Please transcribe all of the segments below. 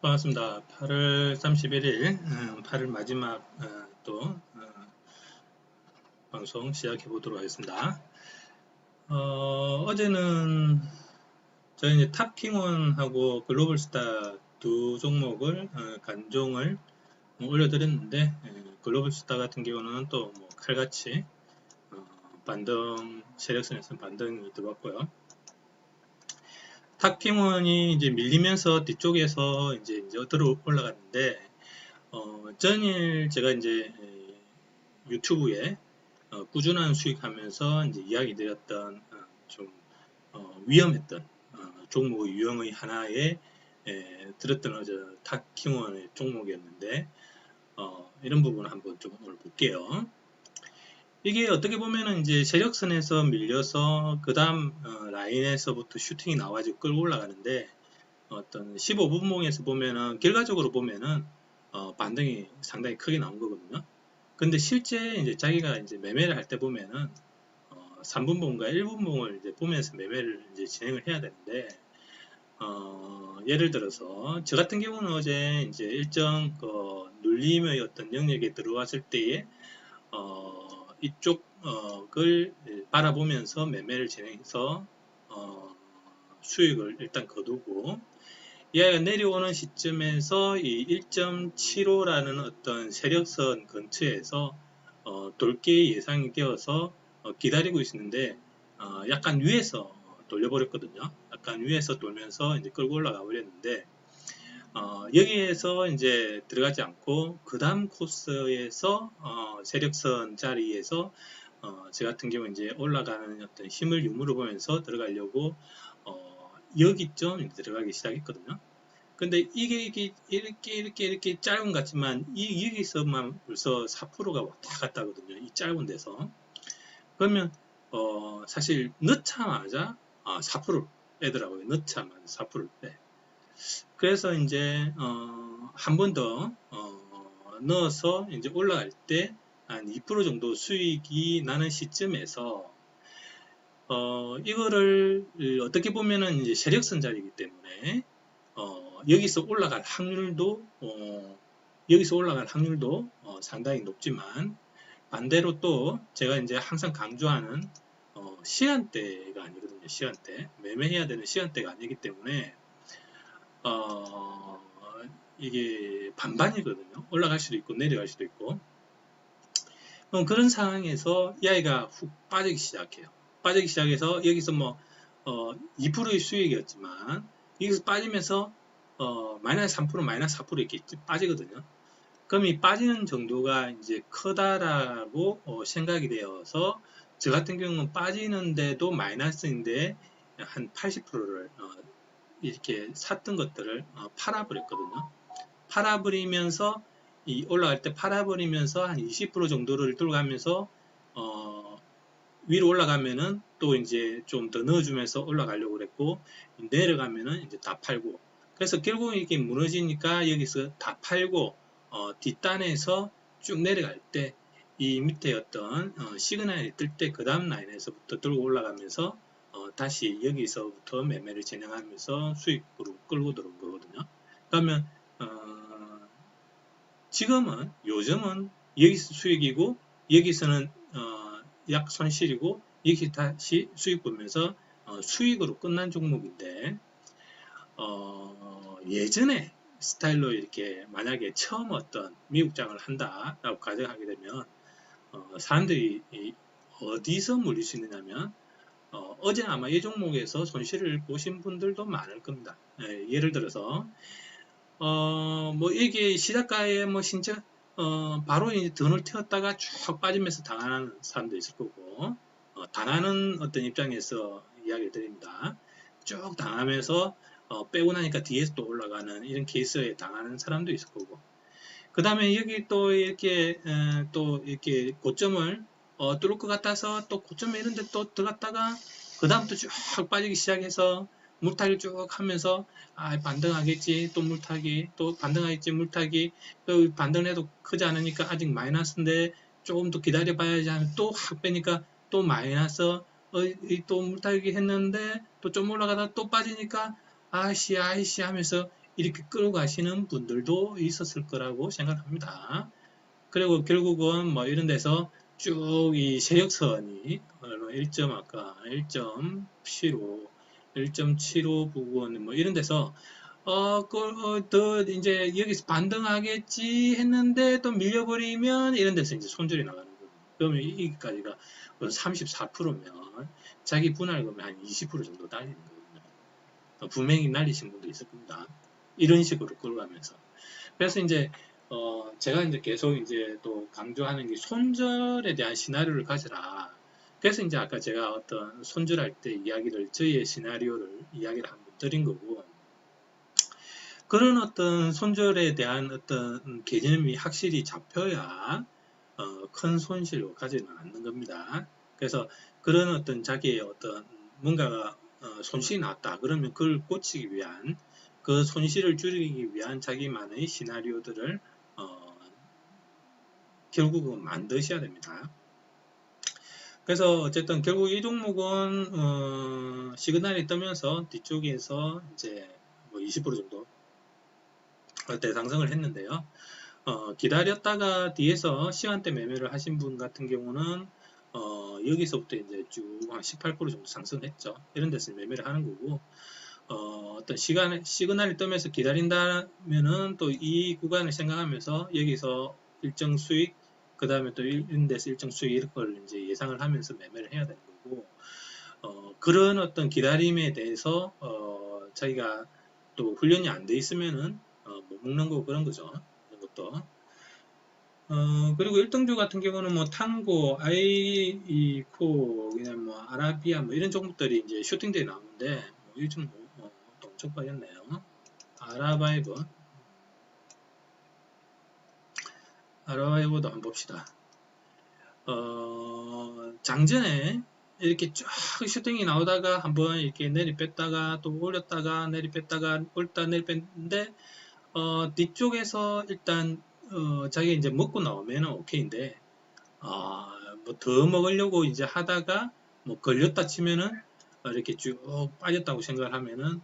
반갑습니다. 8월 31일, 8월 마지막 또 방송 시작해 보도록 하겠습니다. 어제는 저희 이제 탑킹원하고 글로벌스타 두 종목을 간종을 올려드렸는데 글로벌스타 같은 경우는 또 뭐 칼같이 반등 세력선에서 반등이 들어왔고요. 탑킹원이 이제 밀리면서 뒤쪽에서 이제 들어 올라갔는데 전일 제가 이제 유튜브에 꾸준한 수익하면서 이제 이야기 드렸던 좀 위험했던 종목의 유형의 하나에 들었던 어제 탑킹원의 종목이었는데 이런 부분을 한번 좀 오늘 볼게요. 이게 어떻게 보면은 이제 세력선에서 밀려서 그 다음 라인에서부터 슈팅이 나와가지고 끌고 올라가는데 어떤 15분봉에서 보면은 결과적으로 보면은 반등이 상당히 크게 나온 거거든요. 근데 실제 이제 자기가 이제 매매를 할 때 보면은 3분봉과 1분봉을 이제 보면서 매매를 이제 진행을 해야 되는데 예를 들어서 저 같은 경우는 어제 이제 일정 눌림의 어떤 영역에 들어왔을 때에 이쪽을 바라보면서 매매를 진행해서 수익을 일단 거두고 얘가 내려오는 시점에서 이 1.75라는 어떤 세력선 근처에서 돌게 예상이 되어서 기다리고 있었는데 약간 위에서 돌려버렸거든요. 약간 위에서 돌면서 이제 끌고 올라가 버렸는데 여기에서 이제 들어가지 않고 그 다음 코스에서 세력선 자리에서 제 같은 경우 이제 올라가는 어떤 힘을 유무를 보면서 들어가려고 여기쯤 들어가기 시작했거든요. 근데 이게 이렇게 짧은 것 같지만 여기서만 벌써 4%가 왔다 갔다 하거든요. 이 짧은 데서. 그러면 사실 넣자마자 4%를 빼더라고요. 넣자마자 4%를 빼. 그래서 이제 한 번 더 넣어서 이제 올라갈 때 한 2% 정도 수익이 나는 시점에서 이거를 어떻게 보면은 이제 세력선 자리이기 때문에 여기서 올라갈 확률도 상당히 높지만 반대로 또 제가 이제 항상 강조하는 시간대가 아니거든요. 시간대 매매해야 되는 시간대가 아니기 때문에 이게 반반이거든요. 올라갈 수도 있고 내려갈 수도 있고 그런 상황에서 이 아이가 훅 빠지기 시작해요. 빠지기 시작해서 여기서 뭐 2%의 수익이었지만 여기서 빠지면서 마이너스 3% 마이너스 4% 이렇게 빠지거든요. 그럼 이 빠지는 정도가 이제 크다라고 생각이 되어서 저 같은 경우는 빠지는데도 마이너스인데 한 80%를 이렇게 샀던 것들을 팔아버렸거든요. 팔아버리면서 이 올라갈 때 팔아버리면서 한 20% 정도를 들어가면서 위로 올라가면은 또 이제 좀 더 넣어주면서 올라가려고 그랬고 내려가면은 이제 다 팔고 그래서 결국 이렇게 무너지니까 여기서 다 팔고 뒷단에서 쭉 내려갈 때 이 밑에 어떤 시그널이 뜰 때 그 다음 라인에서부터 들고 올라가면서 다시 여기서부터 매매를 진행하면서 수익으로 끌고 들어온 거거든요. 그러면 지금은 요즘은 여기서 수익이고 여기서는 약 손실이고 여기 다시 수익 보면서 수익으로 끝난 종목인데 예전에 스타일로 이렇게 만약에 처음 어떤 미국장을 한다라고 가정하게 되면 사람들이 어디서 물릴 수 있느냐면 어제 아마 이 종목에서 손실을 보신 분들도 많을 겁니다. 예를 들어서 뭐 이게 시작가에 뭐 진짜 바로 이제 돈을 태웠다가 쭉 빠지면서 당하는 사람도 있을 거고 당하는 어떤 입장에서 이야기를 드립니다. 쭉 당하면서 빼고 나니까 뒤에서 또 올라가는 이런 케이스에 당하는 사람도 있을 거고 그 다음에 여기 또 이렇게 고점을 뚫을 것 같아서 또 고점에 이런 데 또 들어갔다가 그 다음부터 쭉 빠지기 시작해서 물타기 쭉 하면서 반등하겠지 또 물타기 또 반등하겠지 물타기 또 반등해도 크지 않으니까 아직 마이너스인데 조금 더 기다려 봐야지 하면 또 확 빼니까 또 마이너스 또 물타기 했는데 또 좀 올라가다 또 빠지니까 아이씨 하면서 이렇게 끌고 가시는 분들도 있었을 거라고 생각합니다. 그리고 결국은 뭐 이런 데서 쭉 이 세력선이 1점 아까 1.75, 1.75 부분 뭐 이런 데서 더 이제 여기서 반등하겠지 했는데 또 밀려버리면 이런 데서 이제 손절이 나가는 거예요. 그러면 여기까지가 34%면 자기 분할금이 한 20% 정도 날리는 거거든요. 분명히 날리신 분도 있을 겁니다. 이런 식으로 끌고 가면서. 그래서 이제 제가 이제 계속 이제 또 강조하는 게 손절에 대한 시나리오를 가져라. 그래서 이제 아까 제가 어떤 손절할 때 이야기를 저희의 시나리오를 이야기를 한번 드린 거고, 그런 어떤 손절에 대한 어떤 개념이 확실히 잡혀야 큰 손실을 가지는 않는 겁니다. 그래서 그런 어떤 자기의 어떤 뭔가가 손실이 났다. 그러면 그걸 고치기 위한 그 손실을 줄이기 위한 자기만의 시나리오들을 결국은 만드셔야 됩니다. 그래서 어쨌든 결국 이 종목은 시그널이 뜨면서 뒤쪽에서 이제 뭐 20% 정도 대상승을 했는데요. 기다렸다가 뒤에서 시간대 매매를 하신 분 같은 경우는 여기서부터 이제 쭉 한 18% 정도 상승했죠. 이런 데서 매매를 하는 거고, 어떤 시그널이 뜨면서 기다린다면은 또 이 구간을 생각하면서 여기서 일정 수익, 그 다음에 또 이런 데서 일정 수익 이런 걸 이제 예상을 하면서 매매를 해야 되는 거고, 그런 어떤 기다림에 대해서 자기가 또 훈련이 안 돼 있으면은 못 먹는 거고 그런 거죠. 이런 것도. 그리고 1등주 같은 경우는 뭐 탕고, 아이코, 그냥 뭐 아라비아 뭐 이런 종목들이 이제 슈팅대에 나오는데 뭐 요즘 또 엄청 빠졌네요. 아라바이브도 한번 봅시다. 장전에 이렇게 쫙 슈팅이 나오다가 한번 이렇게 내리뺐다가 또 올렸다가 내리뺐다가 올렸다 내리뺐는데 뒤쪽에서 일단 자기 이제 먹고 나오면 오케이인데 뭐 더 먹으려고 이제 하다가 뭐 걸렸다 치면은 이렇게 쭉 빠졌다고 생각을 하면은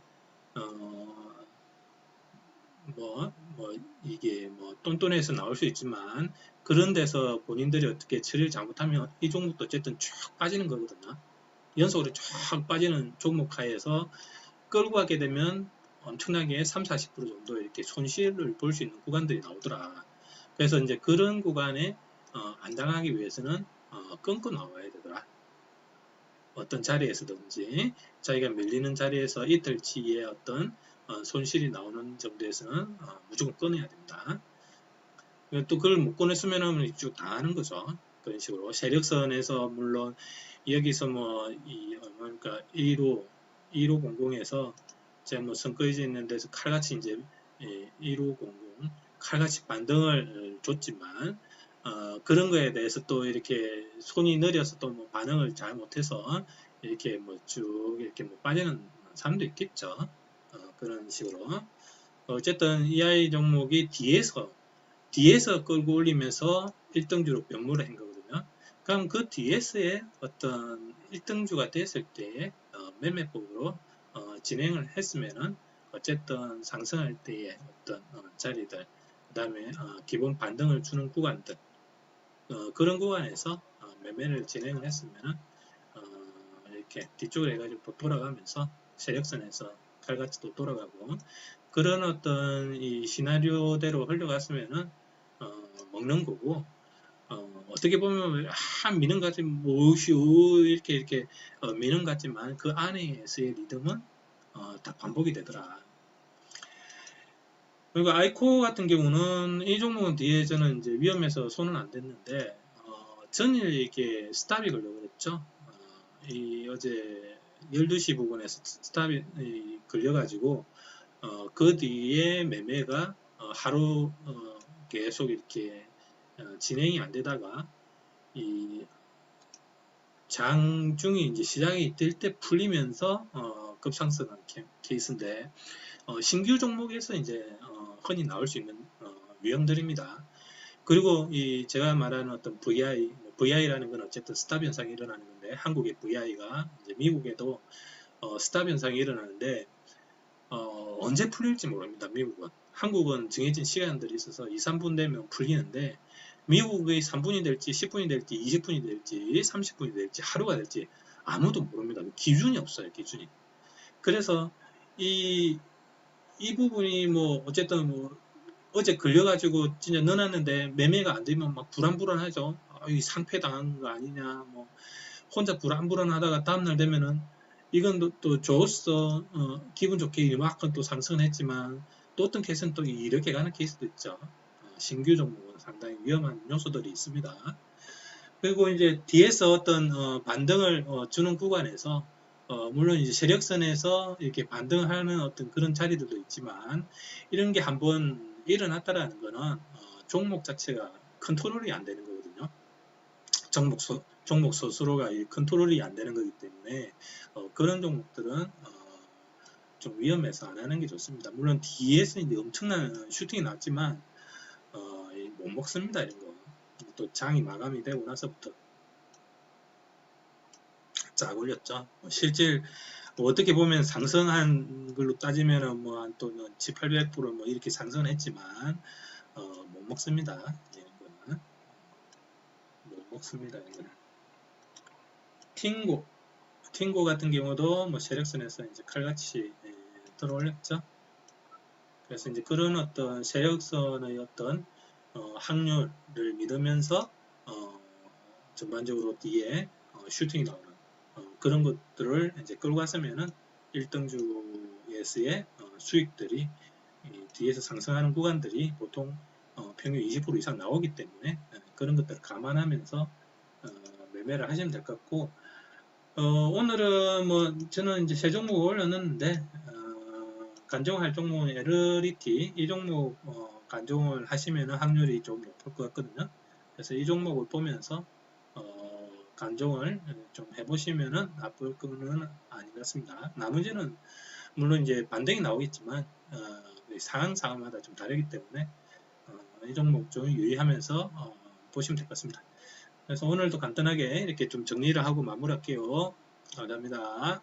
뭐 이게 뭐 똔똔해서 나올 수 있지만 그런 데서 본인들이 어떻게 처리를 잘못하면 이 종목도 어쨌든 쭉 빠지는 거거든요. 연속으로 쭉 빠지는 종목 하에서 끌고 가게 되면 엄청나게 30-40% 정도 이렇게 손실을 볼 수 있는 구간들이 나오더라. 그래서 이제 그런 구간에 안 당하기 위해서는 끊고 나와야 되더라. 어떤 자리에서든지 자기가 밀리는 자리에서 이틀치의 어떤 손실이 나오는 정도에서는 무조건 끊어야 됩니다. 또 그걸 못 끊었으면 쭉 당하는 거죠. 그런 식으로 세력선에서 물론 여기서 그러니까 1500에서 제가 뭐 선거해져 있는 데서 칼같이 이제 1500 칼같이 반등을 줬지만 그런 거에 대해서 또 이렇게 손이 느려서 또 뭐 반응을 잘 못해서 이렇게 뭐 쭉 이렇게 뭐 빠지는 사람도 있겠죠. 그런 식으로 어쨌든 EI 종목이 뒤에서 끌고 올리면서 1등주로 변모를 한 거거든요. 그럼 그 뒤에서의 어떤 1등주가 됐을 때 매매법으로 진행을 했으면은 어쨌든 상승할 때의 어떤 자리들, 그 다음에 기본 반등을 주는 구간들, 그런 구간에서 매매를 진행을 했으면은 이렇게 뒤쪽으로 해가지고 또 돌아가면서 세력선에서 칼같이 또 돌아가고 그런 어떤 이 시나리오대로 흘러갔으면은 먹는 거고 어떻게 보면 미는 같지 무시우 이렇게 미는 같지만 그 안에서의 리듬은 다 반복이 되더라. 그리고 아이코 같은 경우는 이 종목은 뒤에 저는 이제 위험해서 손은 안 댔는데 전일 이렇게 스탑이 걸려버렸죠. 이 어제 12시 부근에서 스탑이 걸려가지고 그 뒤에 매매가 하루 계속 이렇게 진행이 안 되다가 이 장중이 이제 시장이 될 때 풀리면서 급상승한 케이스인데 신규 종목에서 이제 흔히 나올 수 있는 유형들입니다. 그리고 이 제가 말하는 어떤 VI라는 건 어쨌든 스탑 현상이 일어나는 건데 한국의 VI가 이제 미국에도 스탑 현상이 일어나는데 언제 풀릴지 모릅니다. 미국은. 한국은 정해진 시간들이 있어서 2, 3분 되면 풀리는데 미국의 3분이 될지 10분이 될지 20분이 될지 30분이 될지 하루가 될지 아무도 모릅니다. 기준이 없어요. 기준이. 그래서 이 부분이 뭐 어쨌든 뭐 어제 걸려가지고 진짜 넣어놨는데 매매가 안 되면 막 불안불안하죠. 이 상패 당한 거 아니냐, 뭐 혼자 불안불안하다가 다음날 되면은 이건 또 좋았어, 기분 좋게 이만큼 또 상승을 했지만 또 어떤 케이스는 또 이렇게 가는 케이스도 있죠. 신규 종목은 상당히 위험한 요소들이 있습니다. 그리고 이제 뒤에서 어떤 반등을 주는 구간에서 물론 이제 세력선에서 이렇게 반등을 하는 어떤 그런 자리들도 있지만 이런 게 한번 일어났다라는 거는 종목 자체가 컨트롤이 안 되는 거거든요. 종목 스스로가 컨트롤이 안 되는 거기 때문에 그런 종목들은 좀 위험해서 안 하는 게 좋습니다. 물론 뒤에서 이제 엄청난 슈팅이 났지만 못 먹습니다. 이런 거. 또 장이 마감이 되고 나서부터 쫙 올렸죠. 실질 어떻게 보면 상승한 걸로 따지면은 뭐또 7, 800% 뭐 이렇게 상승했지만 못 먹습니다. 이런 거는 못 먹습니다. 이거는. 팅고 같은 경우도 뭐 세력선에서 이제 칼같이 들어올렸죠. 그래서 이제 그런 어떤 세력선의 어떤 확률을 믿으면서 전반적으로 뒤에 슈팅이 나오는 그런 것들을 이제 끌고 갔으면은 1등주에서의 수익들이 뒤에서 상승하는 구간들이 보통 평균 20% 이상 나오기 때문에 그런 것들을 감안하면서 매매를 하시면 될 것 같고 오늘은 뭐 저는 이제 세 종목을 올려놨는데 간종할 종목은 LRT 이 종목 간종을 하시면 확률이 좀 높을 것 같거든요. 그래서 이 종목을 보면서 간종을 좀 해보시면은 나쁠 거는 아닌 것 같습니다. 나머지는 물론 이제 반등이 나오겠지만 상황마다 좀 다르기 때문에 이 종목 좀 유의하면서 보시면 될 것 같습니다. 그래서 오늘도 간단하게 이렇게 좀 정리를 하고 마무리할게요. 감사합니다.